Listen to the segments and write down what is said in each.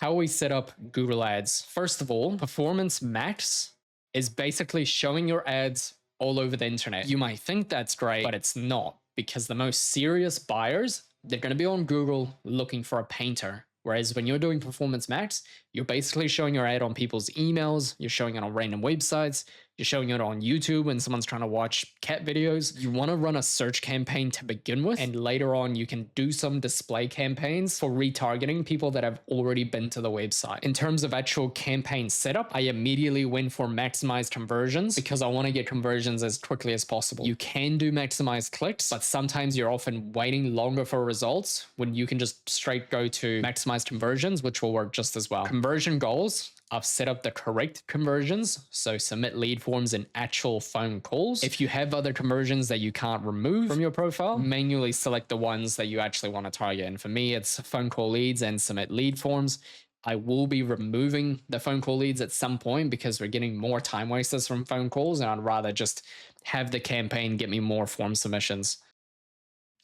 How we set up Google Ads. First of all, Performance Max is basically showing your ads all over the internet. You might think that's great, but it's not, because the most serious buyers, they're going to be on Google looking for a painter. Whereas when you're doing Performance Max, you're basically showing your ad on people's emails, you're showing it on random websites, you're showing it on YouTube when someone's trying to watch cat videos. You want to run a search campaign to begin with, and later on you can do some display campaigns for retargeting people that have already been to the website. In terms of actual campaign setup, I immediately went for maximized conversions because I want to get conversions as quickly as possible. You can do maximized clicks, but sometimes you're often waiting longer for results when you can just straight go to maximized conversions, which will work just as well. Conversion goals, I've set up the correct conversions, so submit lead forms and actual phone calls. If you have other conversions that you can't remove from your profile, manually select the ones that you actually want to target. And for me, it's phone call leads and submit lead forms. I will be removing the phone call leads at some point because we're getting more time wasters from phone calls, and I'd rather just have the campaign get me more form submissions.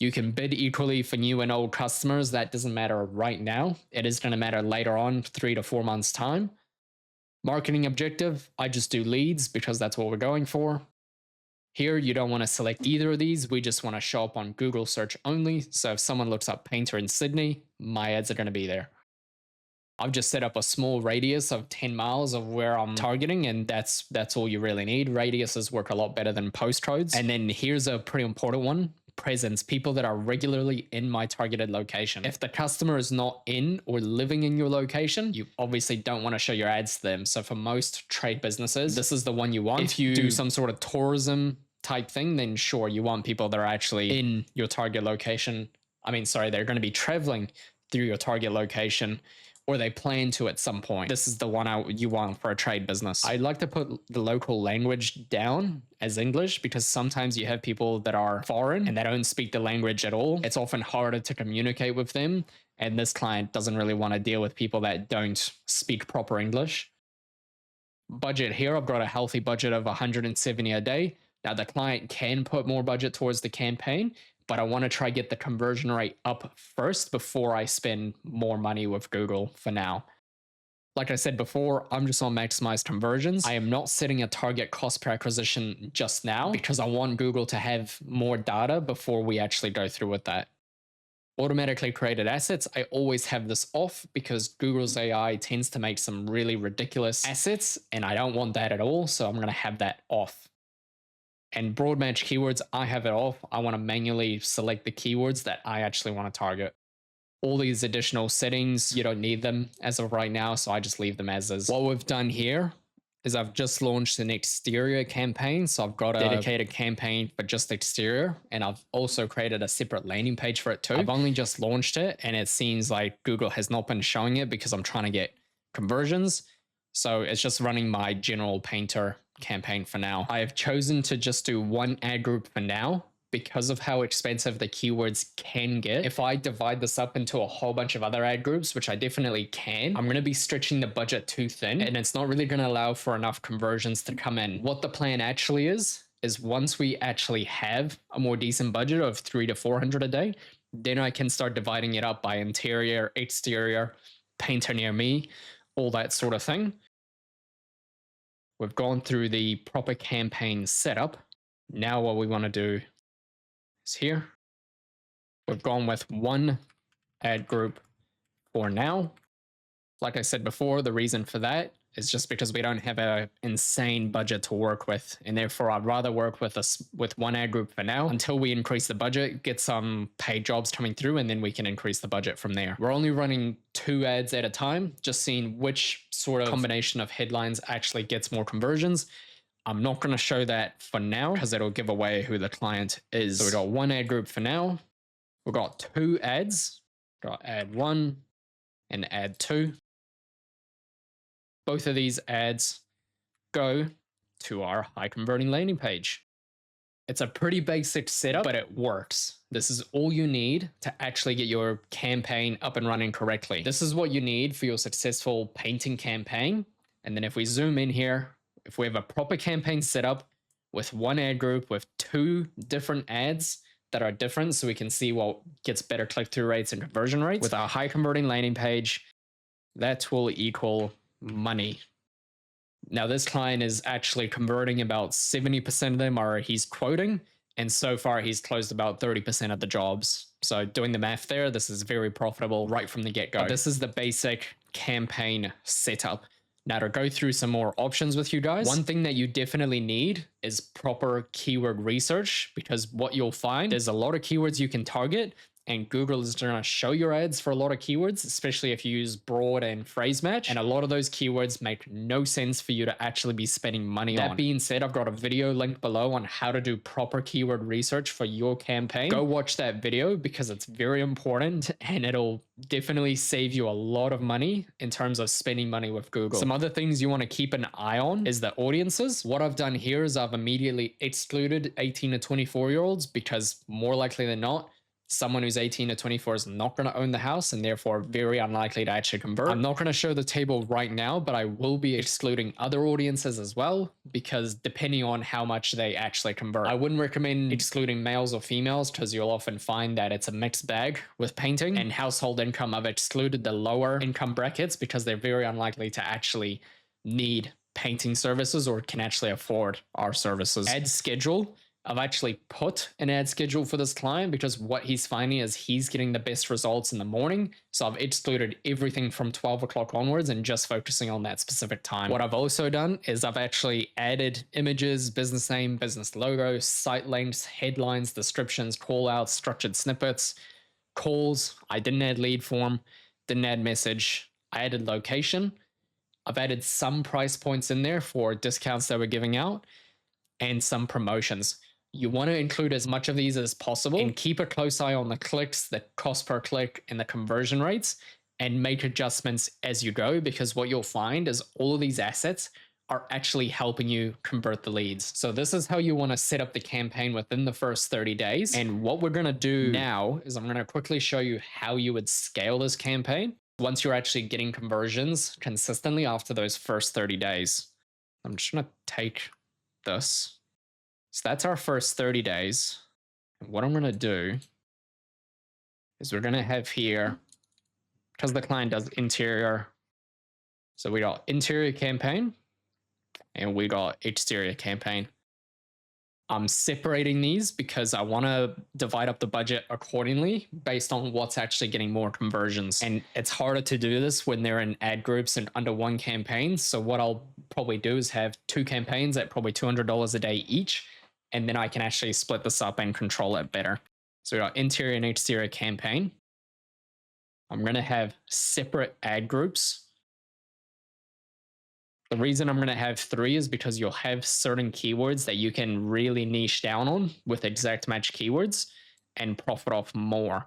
You can bid equally for new and old customers. That doesn't matter right now. It is going to matter later on, 3 to 4 months' time. Marketing objective, I just do leads because that's what we're going for. Here, you don't want to select either of these. We just want to show up on Google search only. So if someone looks up painter in Sydney, my ads are going to be there. I've just set up a small radius of 10 miles of where I'm targeting, and that's all you really need. Radiuses work a lot better than postcodes. And then here's a pretty important one. Presence, people that are regularly in my targeted location. If the customer is not in or living in your location, you obviously don't want to show your ads to them. So for most trade businesses, this is the one you want. If you do some sort of tourism type thing, then sure, you want people that are actually in your target location. They're going to be traveling through your target location, or they plan to at some point. This is the one you want for a trade business. I'd like to put the local language down as English because sometimes you have people that are foreign and they don't speak the language at all. It's often harder to communicate with them, and this client doesn't really want to deal with people that don't speak proper English. Budget here, I've got a healthy budget of 170 a day. Now the client can put more budget towards the campaign, but I want to try get the conversion rate up first before I spend more money with Google for now. Like I said before, I'm just on maximize conversions. I am not setting a target cost per acquisition just now because I want Google to have more data before we actually go through with that. Automatically created assets, I always have this off because Google's AI tends to make some really ridiculous assets, and I don't want that at all, so I'm going to have that off. And broad match keywords, I have it off. I want to manually select the keywords that I actually want to target. All these additional settings, you don't need them as of right now, so I just leave them as is. What we've done here is I've just launched an exterior campaign. So I've got a dedicated campaign for just exterior, and I've also created a separate landing page for it too. I've only just launched it, and it seems like Google has not been showing it because I'm trying to get conversions. So it's just running my general painter campaign for now. I have chosen to just do one ad group for now because of how expensive the keywords can get. If I divide this up into a whole bunch of other ad groups, which I definitely can, I'm going to be stretching the budget too thin, and it's not really going to allow for enough conversions to come in. What the plan actually is once we actually have a more decent budget of 300 to 400 a day, then I can start dividing it up by interior, exterior, painter near me, all that sort of thing. We've gone through the proper campaign setup. Now what we want to do is here. We've gone with one ad group for now. Like I said before, the reason for that is just because we don't have an insane budget to work with, and therefore I'd rather work with one ad group for now until we increase the budget, get some paid jobs coming through, and then we can increase the budget from there. We're only running 2 ads at a time, just seeing which sort of combination of headlines actually gets more conversions. I'm not going to show that for now because it'll give away who the client is. So we've got 1 ad group for now. We've got 2 ads. We've got ad 1 and ad 2. Both of these ads go to our high converting landing page. It's a pretty basic setup, but it works. This is all you need to actually get your campaign up and running correctly. This is what you need for your successful painting campaign. And then if we zoom in here, if we have a proper campaign setup with 1 ad group with 2 different ads that are different, so we can see what gets better click-through rates and conversion rates with our high converting landing page, that will equal money. Now, this client is actually converting about 70% of them are he's quoting, and so far he's closed about 30% of the jobs. So doing the math there, this is very profitable right from the get-go. This is the basic campaign setup. Now, to go through some more options with you guys, one thing that you definitely need is proper keyword research, because what you'll find is a lot of keywords you can target, and Google is going to show your ads for a lot of keywords, especially if you use broad and phrase match. And a lot of those keywords make no sense for you to actually be spending money on. That being said, I've got a video linked below on how to do proper keyword research for your campaign. Go watch that video because it's very important and it'll definitely save you a lot of money in terms of spending money with Google. Some other things you want to keep an eye on is the audiences. What I've done here is I've immediately excluded 18 to 24-year-olds because more likely than not, someone who's 18 to 24 is not going to own the house and therefore very unlikely to actually convert. I'm not going to show the table right now, but I will be excluding other audiences as well, because depending on how much they actually convert. I wouldn't recommend excluding males or females because you'll often find that it's a mixed bag with painting. And household income, I've excluded the lower income brackets because they're very unlikely to actually need painting services or can actually afford our services. Ad schedule. I've actually put an ad schedule for this client because what he's finding is he's getting the best results in the morning. So I've excluded everything from 12 o'clock onwards and just focusing on that specific time. What I've also done is I've actually added images, business name, business logo, site links, headlines, descriptions, call outs, structured snippets, calls. I didn't add lead form, didn't add message. I added location. I've added some price points in there for discounts that we're giving out and some promotions. You want to include as much of these as possible and keep a close eye on the clicks, the cost per click, and the conversion rates, and make adjustments as you go, because what you'll find is all of these assets are actually helping you convert the leads. So this is how you want to set up the campaign within the first 30 days. And what we're going to do now is I'm going to quickly show you how you would scale this campaign once you're actually getting conversions consistently after those first 30 days. I'm just going to take this. So that's our first 30 days. And what I'm going to do is we're going to have here, because the client does interior. So we got interior campaign and we got exterior campaign. I'm separating these because I want to divide up the budget accordingly based on what's actually getting more conversions. And it's harder to do this when they're in ad groups and under one campaign. So what I'll probably do is have two campaigns at probably $200 a day each. And then I can actually split this up and control it better. So we got interior and exterior campaign. I'm going to have separate ad groups. The reason I'm going to have three is because you'll have certain keywords that you can really niche down on with exact match keywords and profit off more.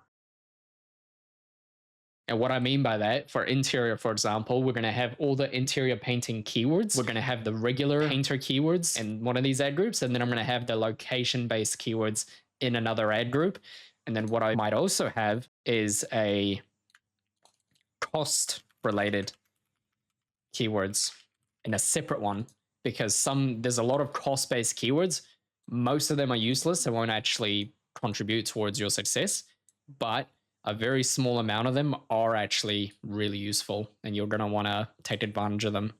And what I mean by that, for interior, for example, we're going to have all the interior painting keywords. We're going to have the regular painter keywords in one of these ad groups. And then I'm going to have the location-based keywords in another ad group. And then what I might also have is a cost-related keywords in a separate one, because there's a lot of cost-based keywords. Most of them are useless. They won't actually contribute towards your success, but a very small amount of them are actually really useful, and you're going to want to take advantage of them.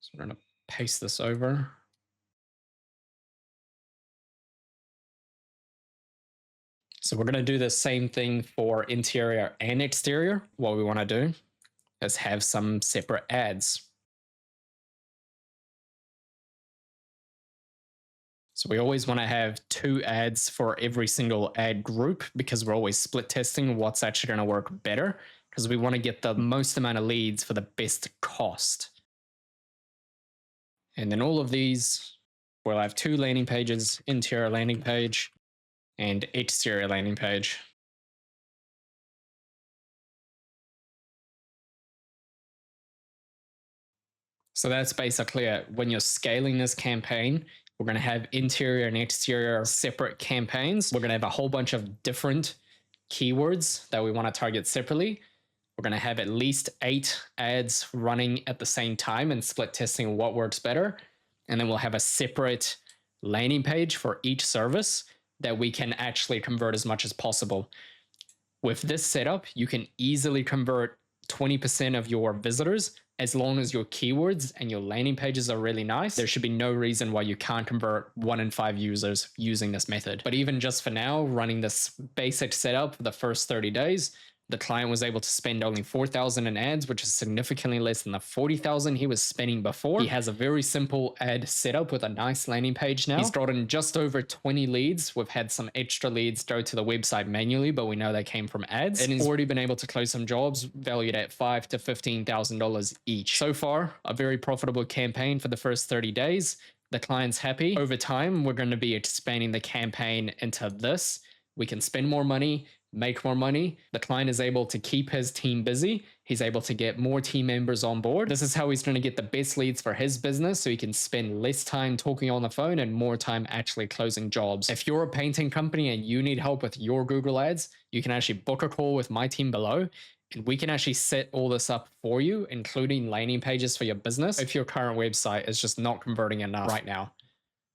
So we're going to paste this over. So we're going to do the same thing for interior and exterior. What we want to do is have some separate ads. So we always want to have two ads for every single ad group, because we're always split testing what's actually going to work better, because we want to get the most amount of leads for the best cost. And then all of these, we'll have two landing pages, interior landing page and exterior landing page. So that's basically it. When you're scaling this campaign, we're going to have interior and exterior separate campaigns. We're going to have a whole bunch of different keywords that we want to target separately. We're going to have at least 8 ads running at the same time and split testing what works better. And then we'll have a separate landing page for each service that we can actually convert as much as possible. With this setup, you can easily convert 20% of your visitors as long as your keywords and your landing pages are really nice. There should be no reason why you can't convert 1 in 5 users using this method. But even just for now, running this basic setup for the first 30 days, the client was able to spend only $4,000 in ads, which is significantly less than the $40,000 he was spending before. He has a very simple ad setup with a nice landing page now. He's gotten just over 20 leads. We've had some extra leads go to the website manually, but we know they came from ads. And he's already been able to close some jobs valued at $5,000 to $15,000 each. So far, a very profitable campaign for the first 30 days. The client's happy. Over time, we're going to be expanding the campaign into this. We can spend more money, make more money. The client is able to keep his team busy. He's able to get more team members on board. This is how he's going to get the best leads for his business, so he can spend less time talking on the phone and more time actually closing jobs. If you're a painting company and you need help with your Google Ads, you can actually book a call with my team below, and we can actually set all this up for you, including landing pages for your business if your current website is just not converting enough right now.